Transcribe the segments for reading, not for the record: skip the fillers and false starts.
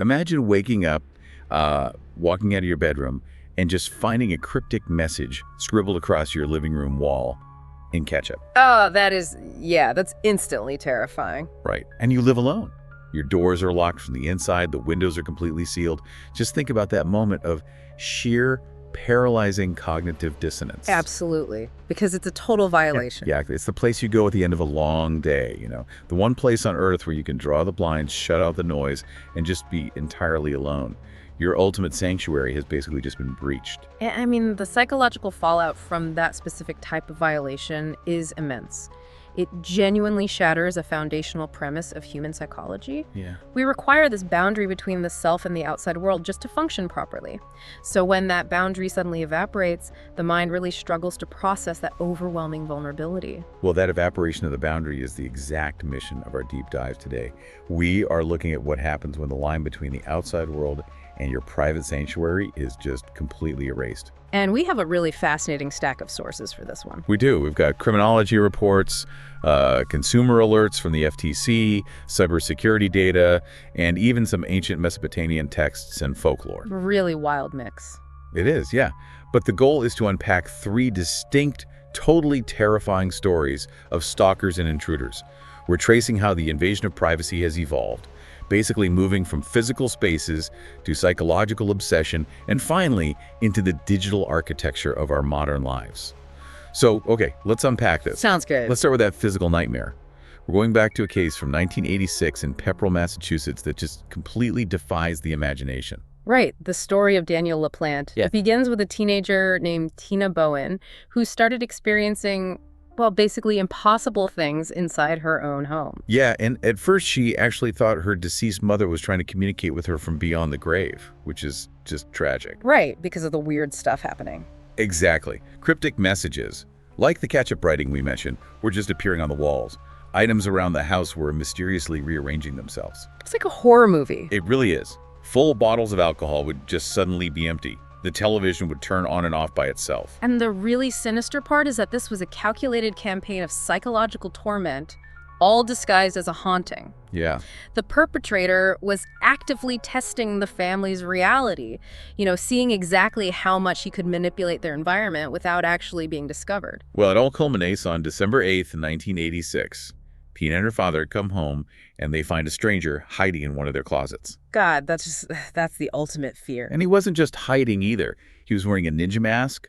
Imagine waking up, walking out of your bedroom, and just finding a cryptic message scribbled across your living room wall in ketchup. Oh, that's instantly terrifying. Right. And you live alone. Your doors are locked from the inside. The windows are completely sealed. Just think about that moment of sheer paralyzing cognitive dissonance. Absolutely. Because it's a total violation. Yeah, it's the place you go at the end of a long day, the one place on earth where you can draw the blinds, shut out the noise, and just be entirely alone. Your ultimate sanctuary has basically just been breached. I mean, the psychological fallout from that specific type of violation is immense. It genuinely shatters a foundational premise of human psychology. Yeah. We require this boundary between the self and the outside world just to function properly. So when that boundary suddenly evaporates, the mind really struggles to process that overwhelming vulnerability. Well, that evaporation of the boundary is the exact mission of our deep dive today. We are looking at what happens when the line between the outside world and your private sanctuary is just completely erased. And we have a really fascinating stack of sources for this one. We do. We've got criminology reports, consumer alerts from the FTC, cybersecurity data, and even some ancient Mesopotamian texts and folklore. Really wild mix. It is, yeah. But the goal is to unpack 3 distinct, totally terrifying stories of stalkers and intruders. We're tracing how the invasion of privacy has evolved, basically moving from physical spaces to psychological obsession, and finally into the digital architecture of our modern lives. So, okay, let's unpack this. Sounds good. Let's start with that physical nightmare. We're going back to a case from 1986 in Pepperell, Massachusetts that just completely defies the imagination. Right, the story of Daniel LaPlante. Yeah. It begins with a teenager named Tina Bowen who started experiencing basically impossible things inside her own home. Yeah, and at first she actually thought her deceased mother was trying to communicate with her from beyond the grave, which is just tragic. Right, because of the weird stuff happening. Exactly. Cryptic messages, like the ketchup writing we mentioned, were just appearing on the walls. Items around the house were mysteriously rearranging themselves. It's like a horror movie. It really is. Full bottles of alcohol would just suddenly be empty. The television would turn on and off by itself. And the really sinister part is that this was a calculated campaign of psychological torment, all disguised as a haunting. Yeah. The perpetrator was actively testing the family's reality, seeing exactly how much he could manipulate their environment without actually being discovered. Well, it all culminates on December 8th, 1986. Tina and her father come home, and they find a stranger hiding in one of their closets. God, that's the ultimate fear. And he wasn't just hiding either. He was wearing a ninja mask,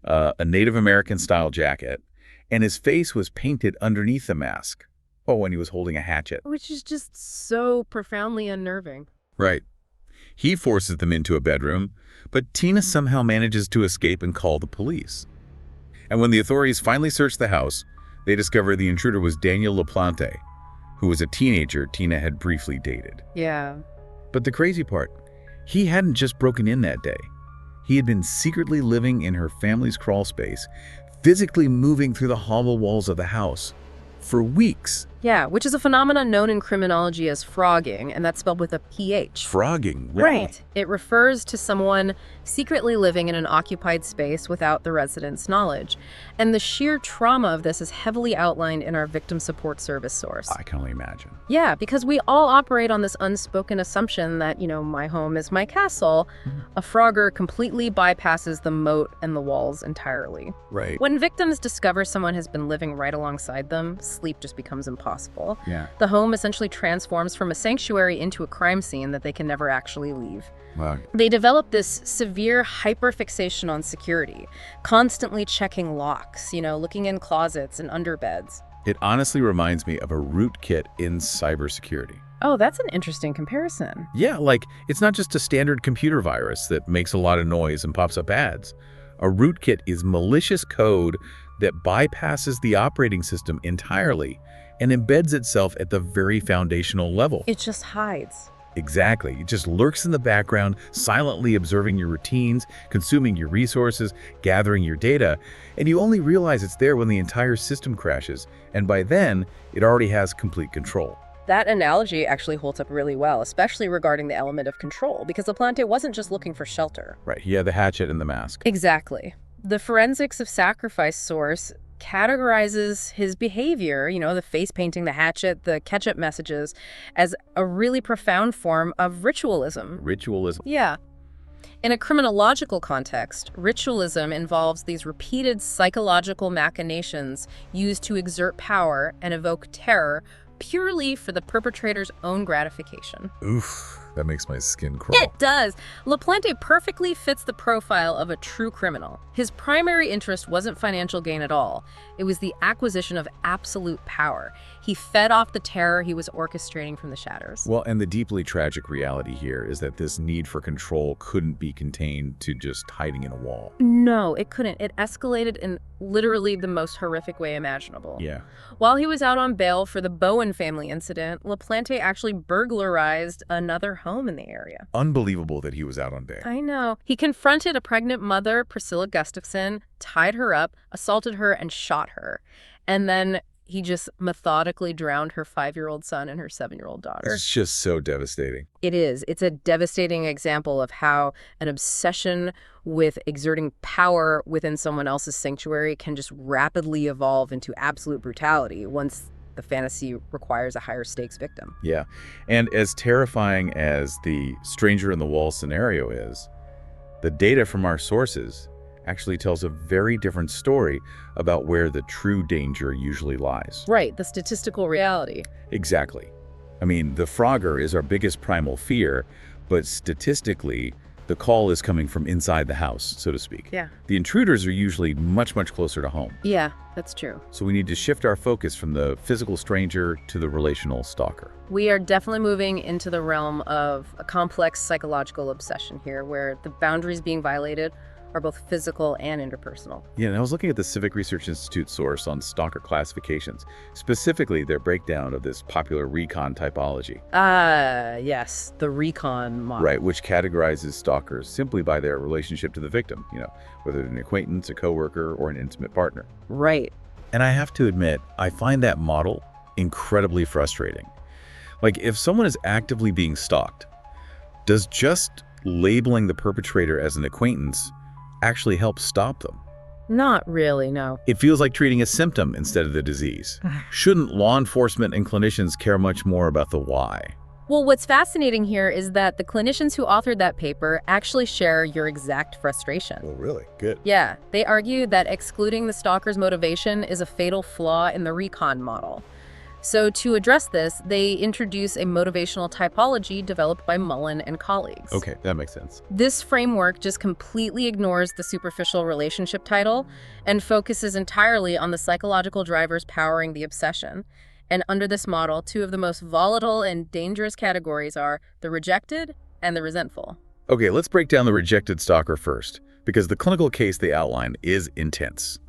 a Native American-style jacket, and his face was painted underneath the mask. Oh, and he was holding a hatchet. Which is just so profoundly unnerving. Right. He forces them into a bedroom, but Tina somehow manages to escape and call the police. And when the authorities finally search the house, they discover the intruder was Daniel LaPlante, who was a teenager Tina had briefly dated. Yeah. But the crazy part, he hadn't just broken in that day. He had been secretly living in her family's crawl space, physically moving through the hollow walls of the house for weeks. Yeah, which is a phenomenon known in criminology as phrogging, and that's spelled with a PH. Phrogging. Right. It refers to someone secretly living in an occupied space without the resident's knowledge. And the sheer trauma of this is heavily outlined in our victim support service source. I can only imagine. Yeah, because we all operate on this unspoken assumption that, my home is my castle. Mm-hmm. A Frogger completely bypasses the moat and the walls entirely. Right. When victims discover someone has been living right alongside them, sleep just becomes impossible. Yeah. The home essentially transforms from a sanctuary into a crime scene that they can never actually leave. Wow. They develop this severe hyperfixation on security, constantly checking locks, looking in closets and under beds. It honestly reminds me of a rootkit in cybersecurity. Oh, that's an interesting comparison. Yeah, like it's not just a standard computer virus that makes a lot of noise and pops up ads. A rootkit is malicious code that bypasses the operating system entirely and embeds itself at the very foundational level. It just hides. Exactly. It just lurks in the background, silently observing your routines, consuming your resources, gathering your data, and you only realize it's there when the entire system crashes, and by then, it already has complete control. That analogy actually holds up really well, especially regarding the element of control, because LaPlante wasn't just looking for shelter. Right, he had the hatchet and the mask. Exactly. The forensics of sacrifice source categorizes his behavior, the face painting, the hatchet, the ketchup messages, as a really profound form of ritualism. Ritualism. Yeah. In a criminological context, ritualism involves these repeated psychological machinations used to exert power and evoke terror purely for the perpetrator's own gratification. Oof, that makes my skin crawl. It does. LaPlante perfectly fits the profile of a true criminal. His primary interest wasn't financial gain at all. It was the acquisition of absolute power. He fed off the terror he was orchestrating from the shadows. Well, and the deeply tragic reality here is that this need for control couldn't be contained to just hiding in a wall. No, it couldn't. It escalated in literally the most horrific way imaginable. Yeah. While he was out on bail for the Bowen family incident, LaPlante actually burglarized another home in the area. Unbelievable that he was out on bail. I know. He confronted a pregnant mother, Priscilla Gustafson, tied her up, assaulted her, and shot her. And then he just methodically drowned her 5-year-old son and her 7-year-old daughter. It's just so devastating. It is. It's a devastating example of how an obsession with exerting power within someone else's sanctuary can just rapidly evolve into absolute brutality once the fantasy requires a higher stakes victim. Yeah. And as terrifying as the stranger in the wall scenario is, the data from our sources actually tells a very different story about where the true danger usually lies. Right, the statistical reality. Exactly. I mean, the Frogger is our biggest primal fear, but statistically, the call is coming from inside the house, so to speak. Yeah. The intruders are usually much, much closer to home. Yeah, that's true. So we need to shift our focus from the physical stranger to the relational stalker. We are definitely moving into the realm of a complex psychological obsession here, where the boundaries being violated are both physical and interpersonal. Yeah, and I was looking at the Civic Research Institute source on stalker classifications, specifically their breakdown of this popular recon typology. Yes, the recon model. Right, which categorizes stalkers simply by their relationship to the victim, whether they're an acquaintance, a coworker, or an intimate partner. Right. And I have to admit, I find that model incredibly frustrating. Like, if someone is actively being stalked, does just labeling the perpetrator as an acquaintance actually help stop them? Not really, no. It feels like treating a symptom instead of the disease. Shouldn't law enforcement and clinicians care much more about the why? Well, what's fascinating here is that the clinicians who authored that paper actually share your exact frustration. Oh, really? Good. Yeah, they argue that excluding the stalker's motivation is a fatal flaw in the recon model. So to address this, they introduce a motivational typology developed by Mullen and colleagues. Okay, that makes sense. This framework just completely ignores the superficial relationship title and focuses entirely on the psychological drivers powering the obsession. And under this model, two of the most volatile and dangerous categories are the rejected and the resentful. Okay, let's break down the rejected stalker first, because the clinical case they outline is intense.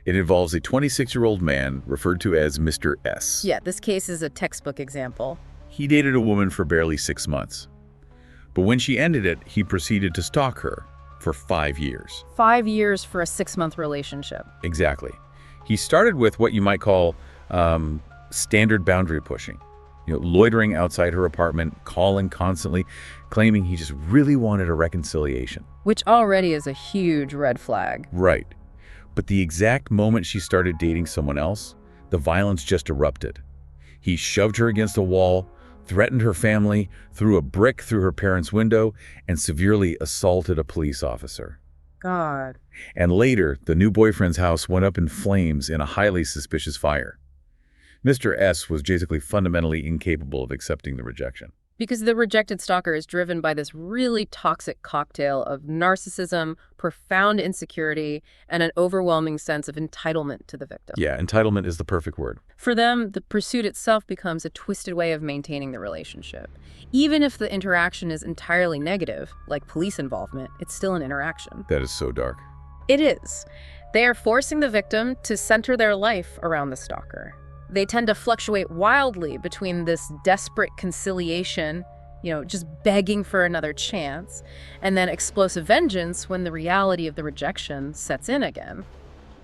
It involves a 26-year-old man referred to as Mr. S. Yeah, this case is a textbook example. He dated a woman for barely 6 months. But when she ended it, he proceeded to stalk her for 5 years. 5 years for a 6-month relationship. Exactly. He started with what you might call standard boundary pushing. Loitering outside her apartment, calling constantly, claiming he just really wanted a reconciliation. Which already is a huge red flag. Right. But the exact moment she started dating someone else, the violence just erupted. He shoved her against a wall, threatened her family, threw a brick through her parents' window, and severely assaulted a police officer. God. And later, the new boyfriend's house went up in flames in a highly suspicious fire. Mr. S was basically fundamentally incapable of accepting the rejection. Because the rejected stalker is driven by this really toxic cocktail of narcissism, profound insecurity, and an overwhelming sense of entitlement to the victim. Yeah, entitlement is the perfect word. For them, the pursuit itself becomes a twisted way of maintaining the relationship. Even if the interaction is entirely negative, like police involvement, it's still an interaction. That is so dark. It is. They are forcing the victim to center their life around the stalker. They tend to fluctuate wildly between this desperate conciliation, just begging for another chance, and then explosive vengeance when the reality of the rejection sets in again.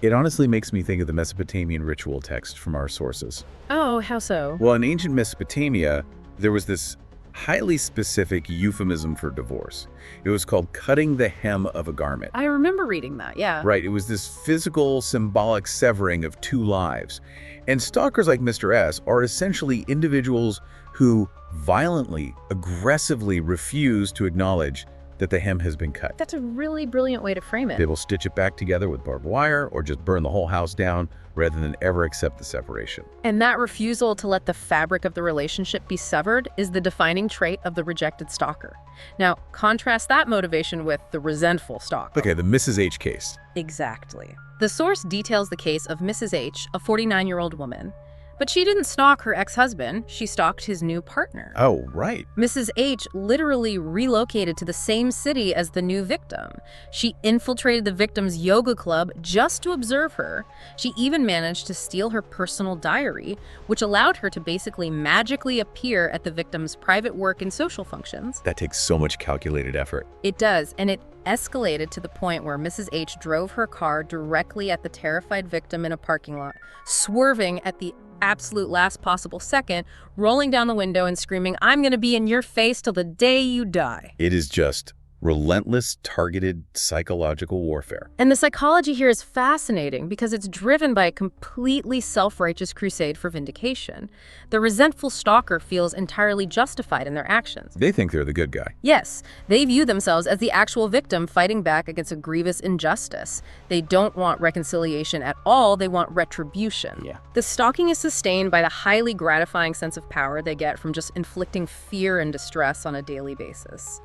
It honestly makes me think of the Mesopotamian ritual text from our sources. Oh, how so? Well, in ancient Mesopotamia, there was this highly specific euphemism for divorce. It was called cutting the hem of a garment. I remember reading that, yeah. Right, it was this physical, symbolic severing of two lives. And stalkers like Mr. S are essentially individuals who violently, aggressively refuse to acknowledge that the hem has been cut. That's a really brilliant way to frame it. They will stitch it back together with barbed wire or just burn the whole house down rather than ever accept the separation. And that refusal to let the fabric of the relationship be severed is the defining trait of the rejected stalker. Now, contrast that motivation with the resentful stalker. Okay, the Mrs. H case. Exactly. The source details the case of Mrs. H, a 49-year-old woman. But she didn't stalk her ex-husband, she stalked his new partner. Oh, right. Mrs. H literally relocated to the same city as the new victim. She infiltrated the victim's yoga club just to observe her. She even managed to steal her personal diary, which allowed her to basically magically appear at the victim's private work and social functions. That takes so much calculated effort. It does, and it escalated to the point where Mrs. H drove her car directly at the terrified victim in a parking lot, swerving at the absolute last possible second, rolling down the window and screaming, "I'm gonna be in your face till the day you die." It is just relentless, targeted psychological warfare. And the psychology here is fascinating because it's driven by a completely self-righteous crusade for vindication. The resentful stalker feels entirely justified in their actions. They think they're the good guy. Yes, they view themselves as the actual victim fighting back against a grievous injustice. They don't want reconciliation at all, they want retribution. Yeah. The stalking is sustained by the highly gratifying sense of power they get from just inflicting fear and distress on a daily basis.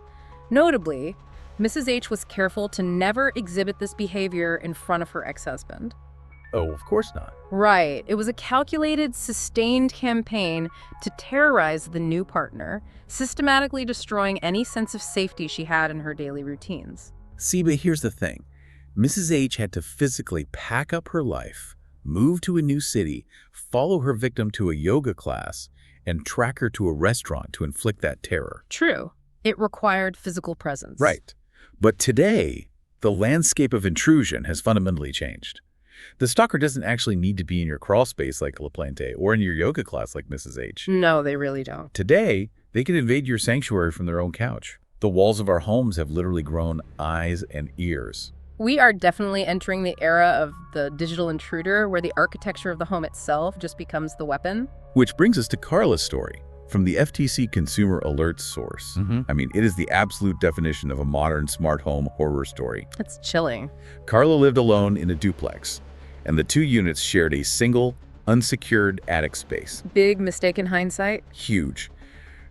Notably, Mrs. H was careful to never exhibit this behavior in front of her ex-husband. Oh, of course not. Right. It was a calculated, sustained campaign to terrorize the new partner, systematically destroying any sense of safety she had in her daily routines. See, but here's the thing. Mrs. H had to physically pack up her life, move to a new city, follow her victim to a yoga class, and track her to a restaurant to inflict that terror. True. It required physical presence. Right. But today, the landscape of intrusion has fundamentally changed. The stalker doesn't actually need to be in your crawl space like LaPlante or in your yoga class like Mrs. H. No, they really don't. Today, they can invade your sanctuary from their own couch. The walls of our homes have literally grown eyes and ears. We are definitely entering the era of the digital intruder, where the architecture of the home itself just becomes the weapon. Which brings us to Carla's story. From the FTC Consumer Alerts source. I mean, it is the absolute definition of a modern smart home horror story. It's chilling. Carla lived alone in a duplex, and the two units shared a single, unsecured attic space. Big mistake in hindsight. Huge.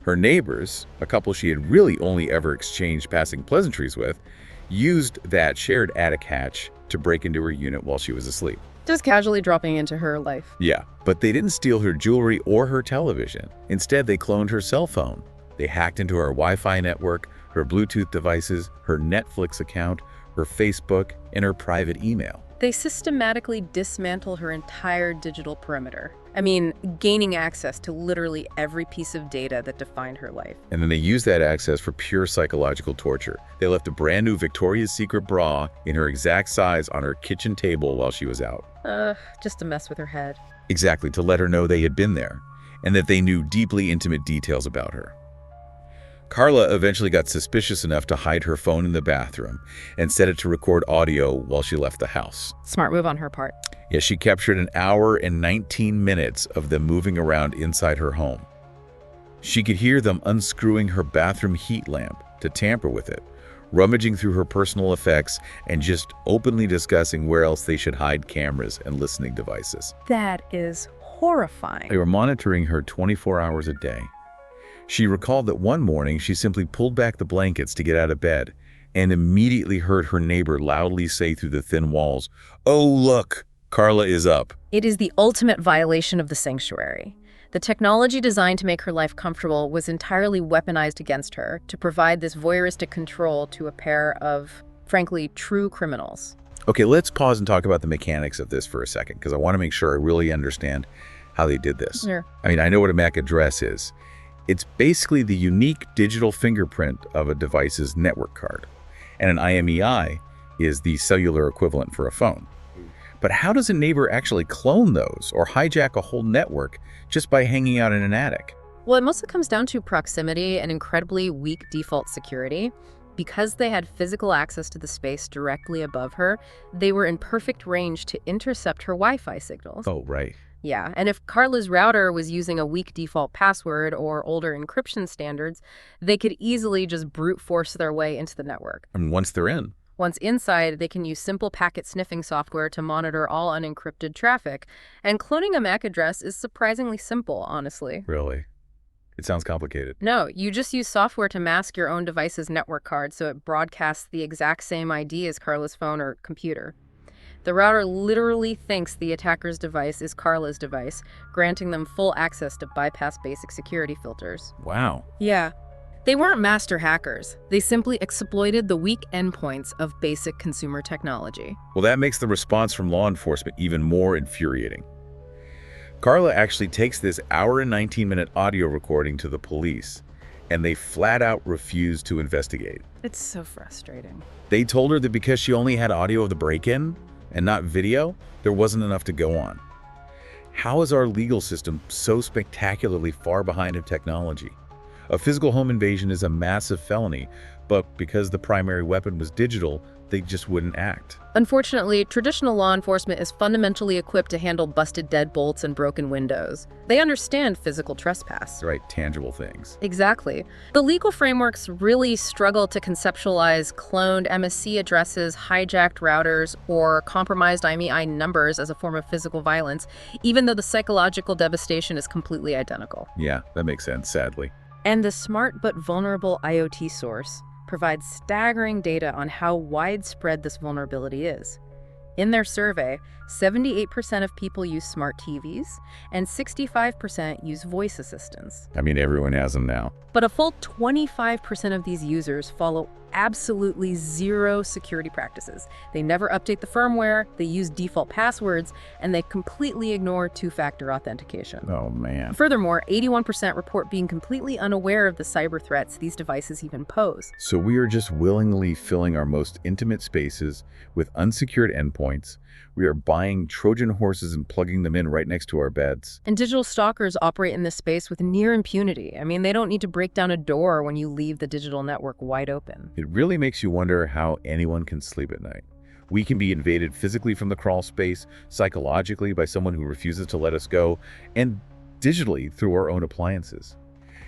Her neighbors, a couple she had really only ever exchanged passing pleasantries with, used that shared attic hatch to break into her unit while she was asleep. Just casually dropping into her life. Yeah, but they didn't steal her jewelry or her television. Instead, they cloned her cell phone. They hacked into her Wi-Fi network, her Bluetooth devices, her Netflix account, her Facebook, and her private email. They systematically dismantle her entire digital perimeter. I mean, gaining access to literally every piece of data that defined her life. And then they used that access for pure psychological torture. They left a brand new Victoria's Secret bra in her exact size on her kitchen table while she was out. Just to mess with her head. Exactly, to let her know they had been there, and that they knew deeply intimate details about her. Carla eventually got suspicious enough to hide her phone in the bathroom and set it to record audio while she left the house. Smart move on her part. Yeah, she captured an hour and 19 minutes of them moving around inside her home. She could hear them unscrewing her bathroom heat lamp to tamper with it, rummaging through her personal effects, and just openly discussing where else they should hide cameras and listening devices. That is horrifying. They were monitoring her 24 hours a day. She recalled that one morning she simply pulled back the blankets to get out of bed and immediately heard her neighbor loudly say through the thin walls, "Oh, look, Carla is up." It is the ultimate violation of the sanctuary. The technology designed to make her life comfortable was entirely weaponized against her to provide this voyeuristic control to a pair of, frankly, true criminals. Okay, let's pause and talk about the mechanics of this for a second, because I want to make sure I really understand how they did this. Sure. I mean, I know what a MAC address is. It's basically the unique digital fingerprint of a device's network card. And an IMEI is the cellular equivalent for a phone. But how does a neighbor actually clone those or hijack a whole network just by hanging out in an attic? Well, it mostly comes down to proximity and incredibly weak default security. Because they had physical access to the space directly above her, they were in perfect range to intercept her Wi-Fi signals. Oh, right. Yeah, and if Carla's router was using a weak default password or older encryption standards, they could easily just brute force their way into the network. And once they're in. Once inside, they can use simple packet sniffing software to monitor all unencrypted traffic. And cloning a MAC address is surprisingly simple, honestly. Really? It sounds complicated. No, you just use software to mask your own device's network card so it broadcasts the exact same ID as Carla's phone or computer. The router literally thinks the attacker's device is Carla's device, granting them full access to bypass basic security filters. Wow. Yeah. They weren't master hackers. They simply exploited the weak endpoints of basic consumer technology. Well, that makes the response from law enforcement even more infuriating. Carla actually takes this hour and 19-minute audio recording to the police, and they flat out refuse to investigate. It's so frustrating. They told her that because she only had audio of the break-in and not video, there wasn't enough to go on. How is our legal system so spectacularly far behind in technology? A physical home invasion is a massive felony, but because the primary weapon was digital, they just wouldn't act. Unfortunately, traditional law enforcement is fundamentally equipped to handle busted deadbolts and broken windows. They understand physical trespass. Right, tangible things. Exactly. The legal frameworks really struggle to conceptualize cloned MSC addresses, hijacked routers, or compromised IMEI numbers as a form of physical violence, even though the psychological devastation is completely identical. Yeah, that makes sense, sadly. And the smart but vulnerable IoT source provides staggering data on how widespread this vulnerability is. In their survey, 78% of people use smart TVs and 65% use voice assistants. I mean, everyone has them now. But a full 25% of these users follow absolutely zero security practices. They never update the firmware, they use default passwords, and they completely ignore two-factor authentication. Oh, man. Furthermore, 81% report being completely unaware of the cyber threats these devices even pose. So we are just willingly filling our most intimate spaces with unsecured endpoints. We are buying Trojan horses and plugging them in right next to our beds. And digital stalkers operate in this space with near impunity. I mean, they don't need to break down a door when you leave the digital network wide open. It really makes you wonder how anyone can sleep at night. We can be invaded physically from the crawl space, psychologically by someone who refuses to let us go, and digitally through our own appliances.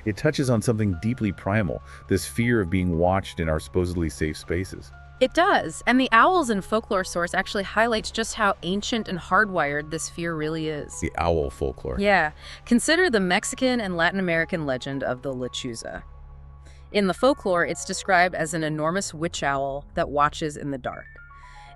It touches on something deeply primal, this fear of being watched in our supposedly safe spaces. It does, and the Owls and Folklore source actually highlights just how ancient and hardwired this fear really is. The owl folklore. Yeah. Consider the Mexican and Latin American legend of the lechuza. In the folklore, it's described as an enormous witch owl that watches in the dark.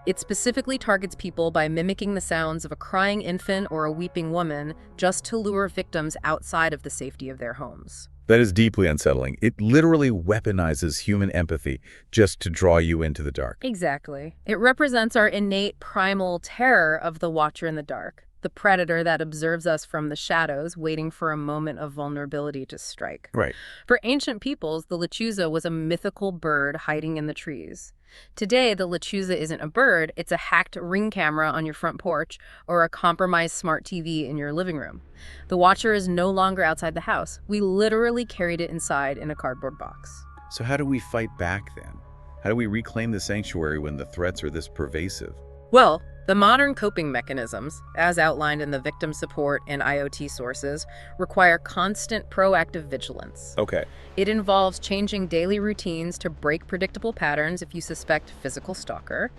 It specifically targets people by mimicking the sounds of a crying infant or a weeping woman just to lure victims outside of the safety of their homes. That is deeply unsettling. It literally weaponizes human empathy just to draw you into the dark. Exactly. It represents our innate primal terror of the watcher in the dark, the predator that observes us from the shadows, waiting for a moment of vulnerability to strike. Right. For ancient peoples, the lechuza was a mythical bird hiding in the trees. Today, the lechuza isn't a bird, it's a hacked ring camera on your front porch or a compromised smart TV in your living room. The watcher is no longer outside the house. We literally carried it inside in a cardboard box. So how do we fight back then? How do we reclaim the sanctuary when the threats are this pervasive? Well, the modern coping mechanisms, as outlined in the victim support and IoT sources, require constant proactive vigilance. Okay. It involves changing daily routines to break predictable patterns if you suspect physical stalker.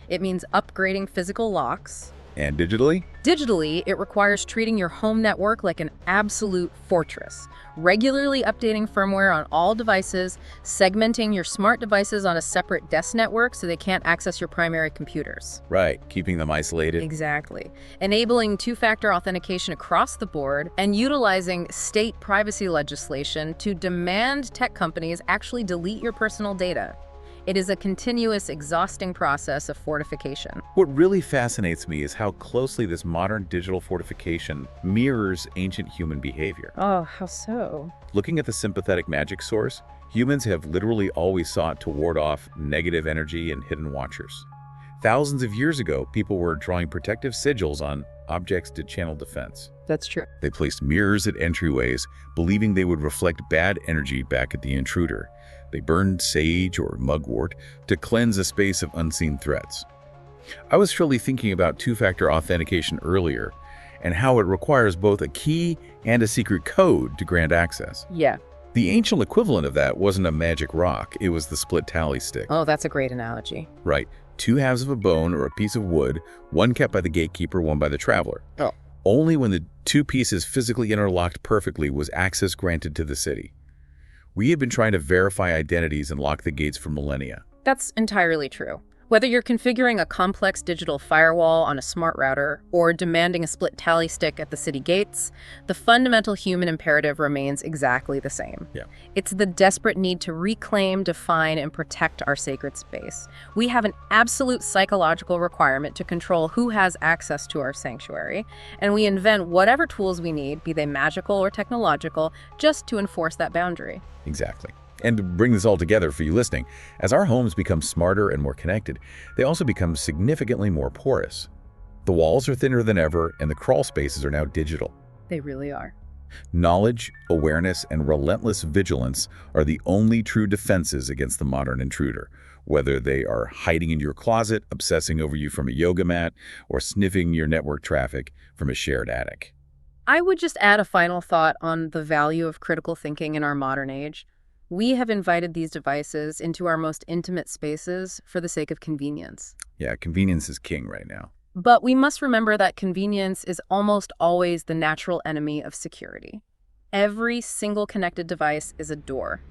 It means upgrading physical locks. And digitally? Digitally, it requires treating your home network like an absolute fortress, regularly updating firmware on all devices, segmenting your smart devices on a separate desk network so they can't access your primary computers. Right, keeping them isolated. Exactly. Enabling two-factor authentication across the board and utilizing state privacy legislation to demand tech companies actually delete your personal data. It is a continuous, exhausting process of fortification. What really fascinates me is how closely this modern digital fortification mirrors ancient human behavior. Oh, how so? Looking at the sympathetic magic source, humans have literally always sought to ward off negative energy and hidden watchers. Thousands of years ago, people were drawing protective sigils on objects to channel defense. That's true. They placed mirrors at entryways, believing they would reflect bad energy back at the intruder. They burned sage or mugwort to cleanse a space of unseen threats. I was surely thinking about two-factor authentication earlier, and how it requires both a key and a secret code to grant access. Yeah. The ancient equivalent of that wasn't a magic rock, it was the split tally stick. Oh, that's a great analogy. Right. Two halves of a bone or a piece of wood, one kept by the gatekeeper, one by the traveler. Oh. Only when the two pieces physically interlocked perfectly was access granted to the city. We had been trying to verify identities and lock the gates for millennia. That's entirely true. Whether you're configuring a complex digital firewall on a smart router or demanding a split tally stick at the city gates, the fundamental human imperative remains exactly the same. Yeah. It's the desperate need to reclaim, define, and protect our sacred space. We have an absolute psychological requirement to control who has access to our sanctuary, and we invent whatever tools we need, be they magical or technological, just to enforce that boundary. Exactly. And to bring this all together for you listening, as our homes become smarter and more connected, they also become significantly more porous. The walls are thinner than ever, and the crawl spaces are now digital. They really are. Knowledge, awareness, and relentless vigilance are the only true defenses against the modern intruder, whether they are hiding in your closet, obsessing over you from a yoga mat, or sniffing your network traffic from a shared attic. I would just add a final thought on the value of critical thinking in our modern age. We have invited these devices into our most intimate spaces for the sake of convenience. Yeah, convenience is king right now. But we must remember that convenience is almost always the natural enemy of security. Every single connected device is a door.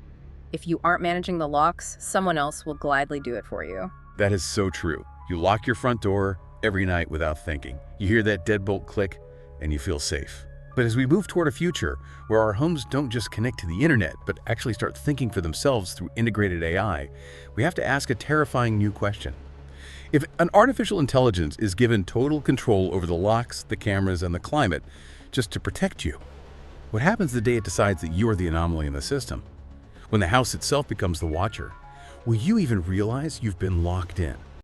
If you aren't managing the locks, someone else will gladly do it for you. That is so true. You lock your front door every night without thinking. You hear that deadbolt click, and you feel safe. But as we move toward a future where our homes don't just connect to the internet, but actually start thinking for themselves through integrated AI, we have to ask a terrifying new question. If an artificial intelligence is given total control over the locks, the cameras, and the climate just to protect you, what happens the day it decides that you are the anomaly in the system? When the house itself becomes the watcher, will you even realize you've been locked in?